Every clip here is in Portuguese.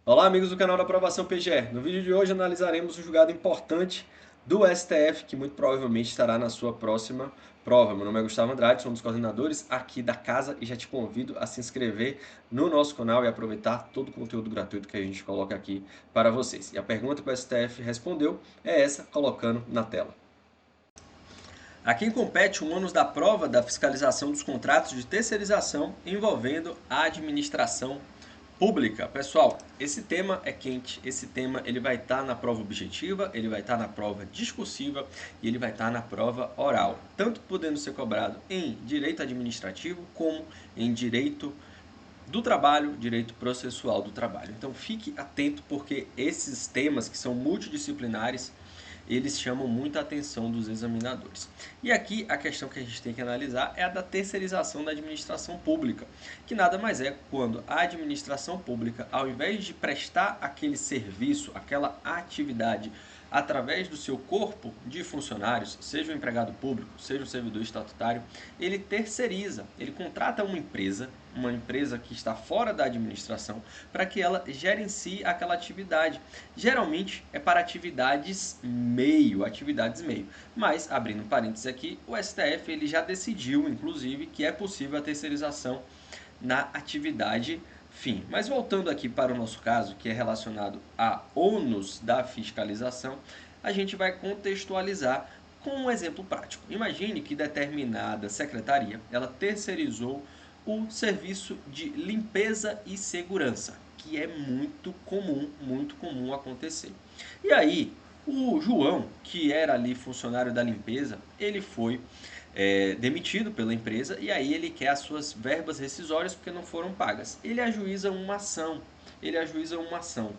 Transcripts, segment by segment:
Olá, amigos do canal da Aprovação PGE. No vídeo de hoje analisaremos um julgado importante do STF, que muito provavelmente estará na sua próxima prova. Meu nome é Gustavo Andrade, sou um dos coordenadores aqui da casa e já te convido a se inscrever no nosso canal e aproveitar todo o conteúdo gratuito que a gente coloca aqui para vocês. E a pergunta que o STF respondeu é essa, colocando na tela. A quem compete o ônus da prova da fiscalização dos contratos de terceirização envolvendo a administração pública. Pessoal, esse tema é quente, esse tema ele vai estar na prova objetiva, ele vai estar na prova discursiva e ele vai estar na prova oral, tanto podendo ser cobrado em direito administrativo como em direito do trabalho, direito processual do trabalho. Então fique atento porque esses temas que são multidisciplinares, eles chamam muita atenção dos examinadores. E aqui a questão que a gente tem que analisar é a da terceirização da administração pública, que nada mais é quando a administração pública, ao invés de prestar aquele serviço, aquela atividade através do seu corpo de funcionários, seja um empregado público, seja um servidor estatutário, ele terceiriza, ele contrata uma empresa que está fora da administração, para que ela gerencie aquela atividade. Geralmente é para atividades meio, Mas, abrindo parênteses aqui, o STF ele já decidiu, inclusive, que é possível a terceirização na atividade fim. Mas voltando aqui para o nosso caso, que é relacionado a ônus da fiscalização, a gente vai contextualizar com um exemplo prático. Imagine que determinada secretaria, ela terceirizou o serviço de limpeza e segurança, que é muito comum acontecer. E aí, o João, que era ali funcionário da limpeza, ele foi demitido pela empresa e aí ele quer as suas verbas rescisórias porque não foram pagas. Ele ajuiza uma ação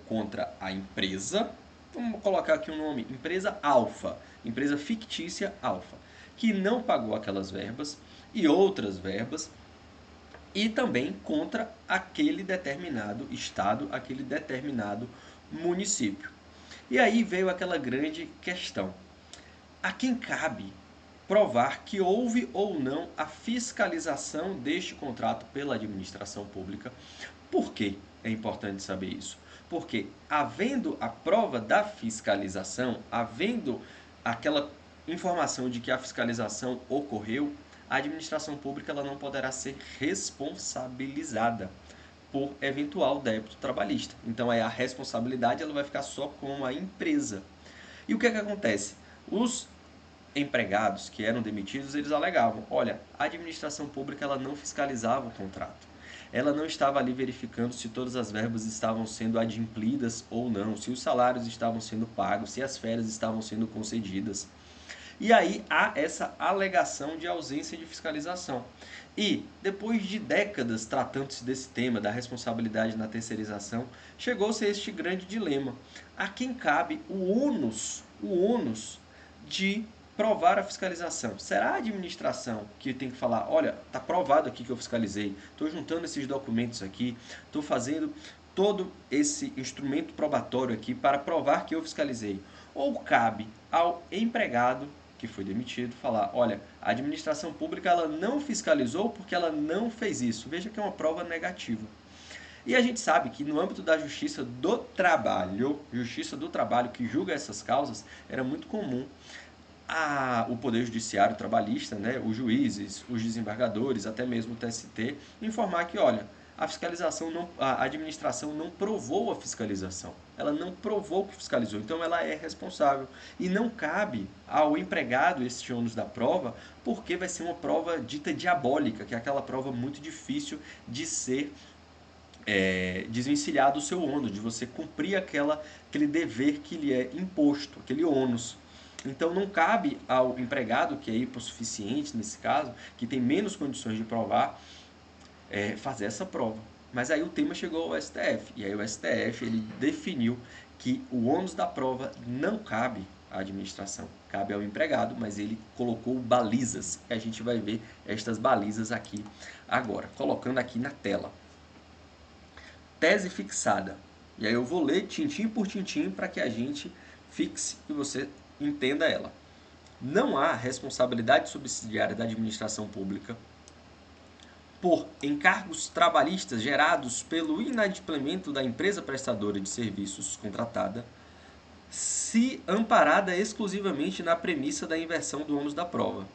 contra a empresa, vamos colocar aqui um nome, empresa Alfa, empresa fictícia Alfa, que não pagou aquelas verbas e outras verbas, e também contra aquele determinado estado, aquele determinado município. E aí veio aquela grande questão: a quem cabe provar que houve ou não a fiscalização deste contrato pela administração pública? Por que é importante saber isso? Porque, havendo a prova da fiscalização, havendo aquela informação de que a fiscalização ocorreu, a administração pública ela não poderá ser responsabilizada por eventual débito trabalhista. Então, aí a responsabilidade ela vai ficar só com a empresa. E o que é que acontece? Os empregados que eram demitidos, eles alegavam: olha, a administração pública ela não fiscalizava o contrato. Ela não estava ali verificando se todas as verbas estavam sendo adimplidas ou não, se os salários estavam sendo pagos, se as férias estavam sendo concedidas. E aí há essa alegação de ausência de fiscalização. E, depois de décadas tratando-se desse tema, da responsabilidade na terceirização, chegou-se a este grande dilema: a quem cabe o ônus de provar a fiscalização? Será a administração que tem que falar: olha, está provado aqui que eu fiscalizei, estou juntando esses documentos aqui, estou fazendo todo esse instrumento probatório aqui para provar que eu fiscalizei? Ou cabe ao empregado que foi demitido falar: olha, a administração pública ela não fiscalizou porque ela não fez isso? Veja que é uma prova negativa. E a gente sabe que no âmbito da justiça do trabalho que julga essas causas, era muito comum o Poder Judiciário trabalhista, né, os juízes, os desembargadores, até mesmo o TST, informar que, olha, a administração não provou a fiscalização. Ela não provou que fiscalizou, então ela é responsável. E não cabe ao empregado este ônus da prova, porque vai ser uma prova dita diabólica, que é aquela prova muito difícil de ser desvencilhar do seu ônus, de você cumprir aquele dever que lhe é imposto, aquele ônus. Então não cabe ao empregado, que é hipossuficiente nesse caso, que tem menos condições de provar, fazer essa prova. Mas aí o tema chegou ao STF, e aí o STF ele definiu que o ônus da prova não cabe à administração, cabe ao empregado, mas ele colocou balizas. E a gente vai ver estas balizas aqui agora, colocando aqui na tela. Tese fixada. E aí eu vou ler tintim por tintim para que a gente fixe e você entenda ela. Não há responsabilidade subsidiária da administração pública por encargos trabalhistas gerados pelo inadimplemento da empresa prestadora de serviços contratada, se amparada exclusivamente na premissa da inversão do ônus da prova,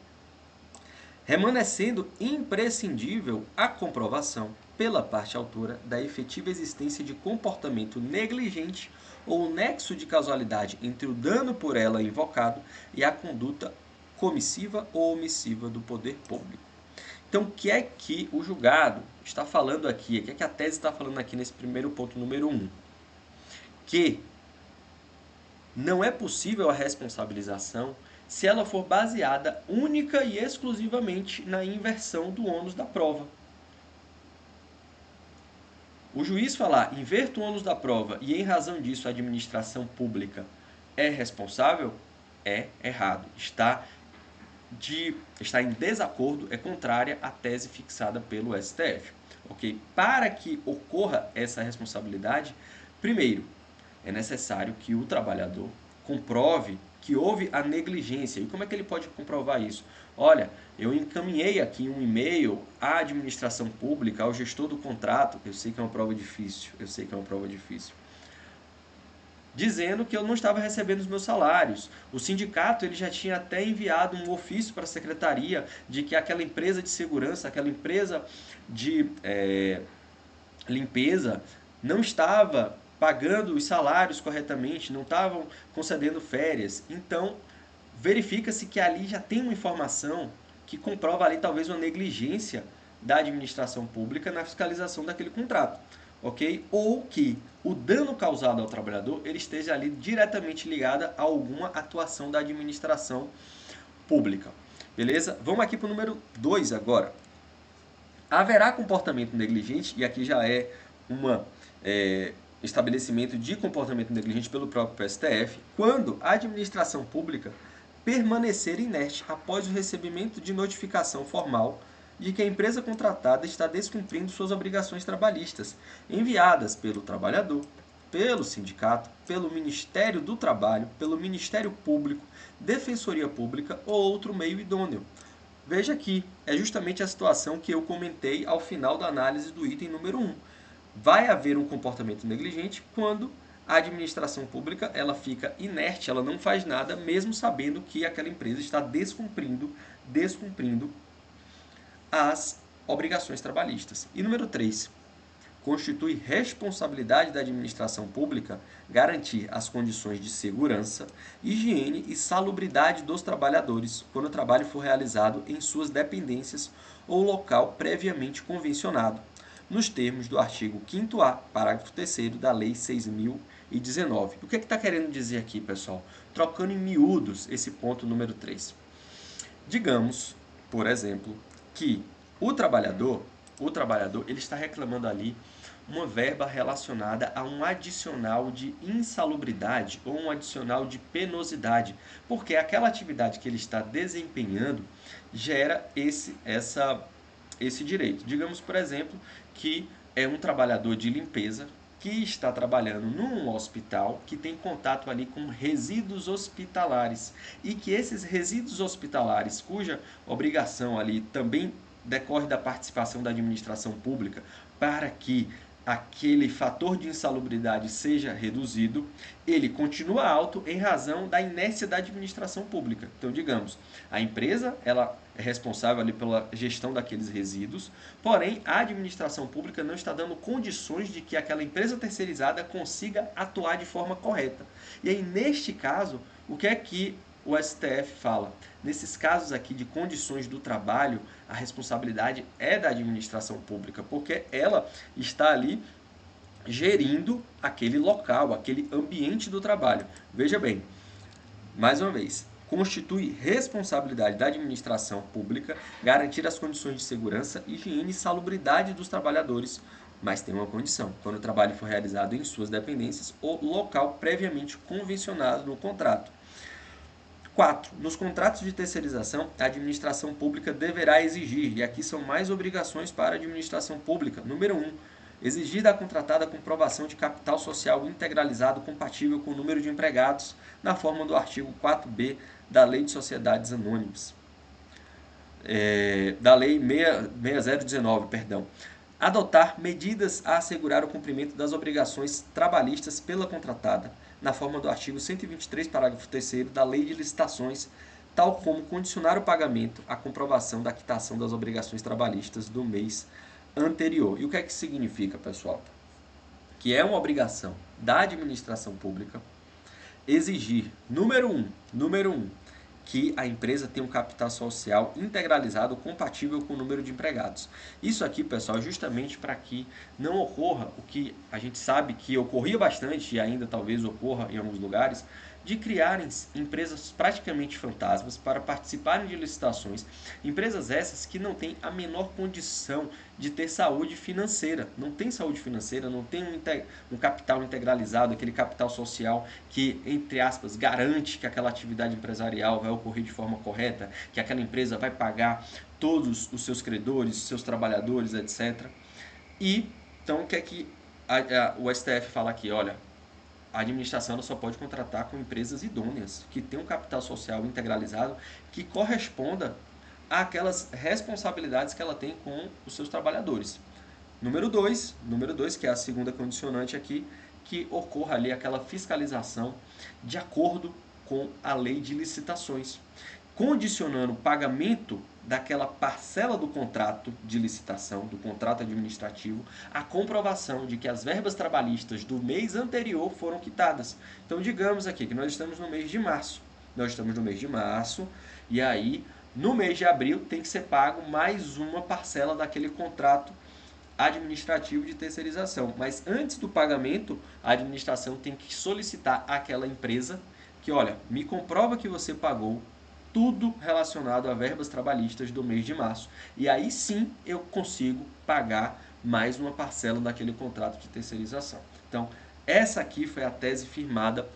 remanescendo imprescindível a comprovação pela parte autora da efetiva existência de comportamento negligente ou nexo de causalidade entre o dano por ela invocado e a conduta comissiva ou omissiva do poder público. Então, o que é que o julgado está falando aqui? O que é que a tese está falando aqui nesse primeiro ponto, número 1? Que não é possível a responsabilização se ela for baseada única e exclusivamente na inversão do ônus da prova. O juiz falar, inverto o ônus da prova e em razão disso a administração pública é responsável, é errado. Está em desacordo, é contrária à tese fixada pelo STF. Okay? Para que ocorra essa responsabilidade, primeiro, é necessário que o trabalhador comprove que houve a negligência. E como é que ele pode comprovar isso? Olha, eu encaminhei aqui um e-mail à administração pública, ao gestor do contrato, eu sei que é uma prova difícil, dizendo que eu não estava recebendo os meus salários. O sindicato ele já tinha até enviado um ofício para a secretaria de que aquela empresa de segurança, aquela empresa de limpeza, não estava pagando os salários corretamente, não estavam concedendo férias. Então, verifica-se que ali já tem uma informação que comprova ali talvez uma negligência da administração pública na fiscalização daquele contrato, ok? Ou que o dano causado ao trabalhador ele esteja ali diretamente ligado a alguma atuação da administração pública, beleza? Vamos aqui para o número 2 agora. Haverá comportamento negligente, e aqui já é um estabelecimento de comportamento negligente pelo próprio STF, quando a administração pública permanecer inerte após o recebimento de notificação formal de que a empresa contratada está descumprindo suas obrigações trabalhistas, enviadas pelo trabalhador, pelo sindicato, pelo Ministério do Trabalho, pelo Ministério Público, Defensoria Pública ou outro meio idôneo. Veja aqui, é justamente a situação que eu comentei ao final da análise do item número 1. Vai haver um comportamento negligente quando a administração pública ela fica inerte, ela não faz nada, mesmo sabendo que aquela empresa está descumprindo as obrigações trabalhistas. E número 3, constitui responsabilidade da administração pública garantir as condições de segurança, higiene e salubridade dos trabalhadores quando o trabalho for realizado em suas dependências ou local previamente convencionado, nos termos do artigo 5º-A, parágrafo 3º da Lei 6.019. O que está querendo dizer aqui, pessoal? Trocando em miúdos esse ponto número 3. Digamos, por exemplo, que o trabalhador ele está reclamando ali uma verba relacionada a um adicional de insalubridade ou um adicional de penosidade, porque aquela atividade que ele está desempenhando gera esse direito. Digamos, por exemplo, que é um trabalhador de limpeza que está trabalhando num hospital que tem contato ali com resíduos hospitalares e que esses resíduos hospitalares, cuja obrigação ali também decorre da participação da administração pública para que aquele fator de insalubridade seja reduzido, ele continua alto em razão da inércia da administração pública. Então, digamos, a empresa ela é responsável ali pela gestão daqueles resíduos, porém, a administração pública não está dando condições de que aquela empresa terceirizada consiga atuar de forma correta. E aí, neste caso, o que é que o STF fala? Nesses casos aqui de condições do trabalho, a responsabilidade é da administração pública, porque ela está ali gerindo aquele local, aquele ambiente do trabalho. Veja bem, mais uma vez, constitui responsabilidade da administração pública garantir as condições de segurança, higiene e salubridade dos trabalhadores, mas tem uma condição: quando o trabalho for realizado em suas dependências ou local previamente convencionado no contrato. 4. Nos contratos de terceirização, a administração pública deverá exigir, e aqui são mais obrigações para a administração pública. Número 1. Exigir da contratada a comprovação de capital social integralizado compatível com o número de empregados, na forma do artigo 4b da Lei de Sociedades Anônimas. da Lei 6019, perdão, adotar medidas a assegurar o cumprimento das obrigações trabalhistas pela contratada, na forma do artigo 123, parágrafo 3º da Lei de Licitações, tal como condicionar o pagamento à comprovação da quitação das obrigações trabalhistas do mês anterior. E o que é que significa, pessoal? Que é uma obrigação da administração pública exigir, número um, que a empresa tenha um capital social integralizado compatível com o número de empregados. Isso aqui, pessoal, é justamente para que não ocorra o que a gente sabe que ocorria bastante e ainda talvez ocorra em alguns lugares, de criarem empresas praticamente fantasmas para participarem de licitações, empresas essas que não têm a menor condição de ter saúde financeira, não tem saúde financeira, não tem um capital integralizado, aquele capital social que, entre aspas, garante que aquela atividade empresarial vai ocorrer de forma correta, que aquela empresa vai pagar todos os seus credores, seus trabalhadores, etc. E, então, o que é que o STF fala aqui? Olha, a administração só pode contratar com empresas idôneas, que tenham um capital social integralizado, que corresponda àquelas responsabilidades que ela tem com os seus trabalhadores. Número 2, que é a segunda condicionante aqui, que ocorra ali aquela fiscalização de acordo com a lei de licitações, condicionando o pagamento daquela parcela do contrato de licitação, do contrato administrativo, à comprovação de que as verbas trabalhistas do mês anterior foram quitadas. Então, digamos aqui que nós estamos no mês de março. E aí, no mês de abril, tem que ser pago mais uma parcela daquele contrato administrativo de terceirização. Mas antes do pagamento, a administração tem que solicitar àquela empresa que, olha, me comprova que você pagou tudo relacionado a verbas trabalhistas do mês de março. E aí sim eu consigo pagar mais uma parcela daquele contrato de terceirização. Então, essa aqui foi a tese firmada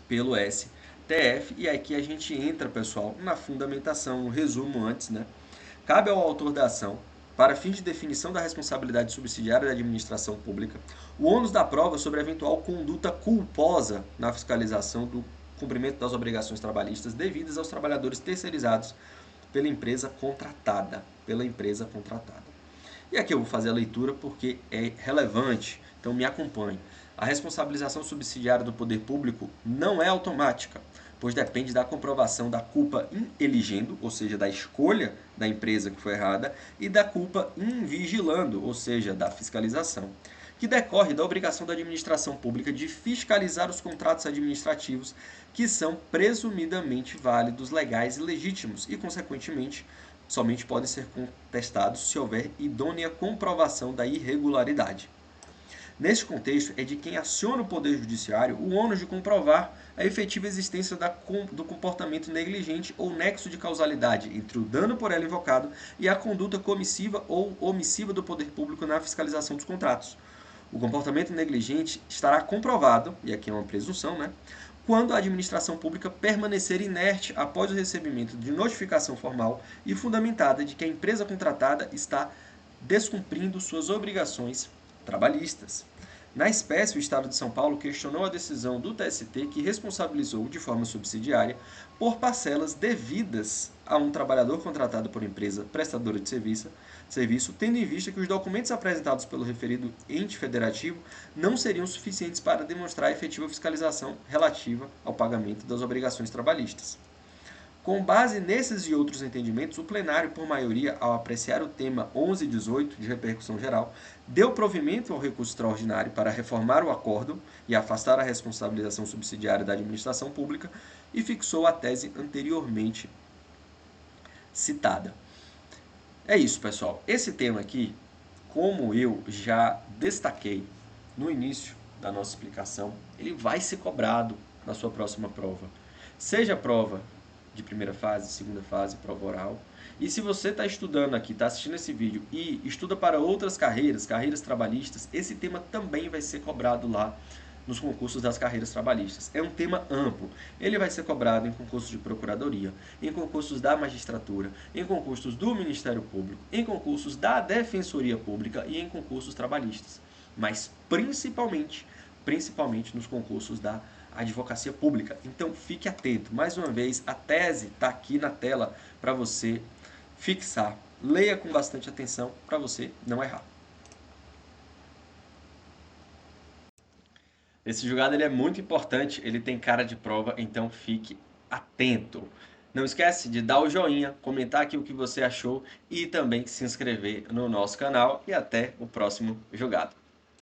pelo STF. E aqui a gente entra, pessoal, na fundamentação, no resumo antes, né? Cabe ao autor da ação, para fins de definição da responsabilidade subsidiária da administração pública, o ônus da prova sobre a eventual conduta culposa na fiscalização do cumprimento das obrigações trabalhistas devidas aos trabalhadores terceirizados pela empresa contratada. E aqui eu vou fazer a leitura porque é relevante, então me acompanhe. A responsabilização subsidiária do poder público não é automática, pois depende da comprovação da culpa in eligendo, ou seja, da escolha da empresa que foi errada, e da culpa in vigilando, ou seja, da fiscalização, que decorre da obrigação da administração pública de fiscalizar os contratos administrativos que são presumidamente válidos, legais e legítimos e, consequentemente, somente podem ser contestados se houver idônea comprovação da irregularidade. Neste contexto, é de quem aciona o Poder Judiciário o ônus de comprovar a efetiva existência do comportamento negligente ou nexo de causalidade entre o dano por ela invocado e a conduta comissiva ou omissiva do poder público na fiscalização dos contratos. O comportamento negligente estará comprovado, e aqui é uma presunção, né, quando a administração pública permanecer inerte após o recebimento de notificação formal e fundamentada de que a empresa contratada está descumprindo suas obrigações trabalhistas. Na espécie, o Estado de São Paulo questionou a decisão do TST que responsabilizou de forma subsidiária por parcelas devidas a um trabalhador contratado por empresa prestadora de serviço, tendo em vista que os documentos apresentados pelo referido ente federativo não seriam suficientes para demonstrar a efetiva fiscalização relativa ao pagamento das obrigações trabalhistas. Com base nesses e outros entendimentos, o plenário, por maioria, ao apreciar o tema 1118, de repercussão geral, deu provimento ao recurso extraordinário para reformar o acórdão e afastar a responsabilização subsidiária da administração pública e fixou a tese anteriormente citada. É isso, pessoal. Esse tema aqui, como eu já destaquei no início da nossa explicação, ele vai ser cobrado na sua próxima prova. Seja a prova de primeira fase, segunda fase, prova oral. E se você está estudando aqui, está assistindo esse vídeo e estuda para outras carreiras trabalhistas, esse tema também vai ser cobrado lá nos concursos das carreiras trabalhistas. É um tema amplo. Ele vai ser cobrado em concursos de procuradoria, em concursos da magistratura, em concursos do Ministério Público, em concursos da Defensoria Pública e em concursos trabalhistas. Mas principalmente nos concursos da advocacia pública. Então fique atento. Mais uma vez, a tese está aqui na tela para você fixar. Leia com bastante atenção para você não errar. Esse julgado ele é muito importante, ele tem cara de prova, então fique atento. Não esquece de dar o joinha, comentar aqui o que você achou e também se inscrever no nosso canal. E até o próximo julgado.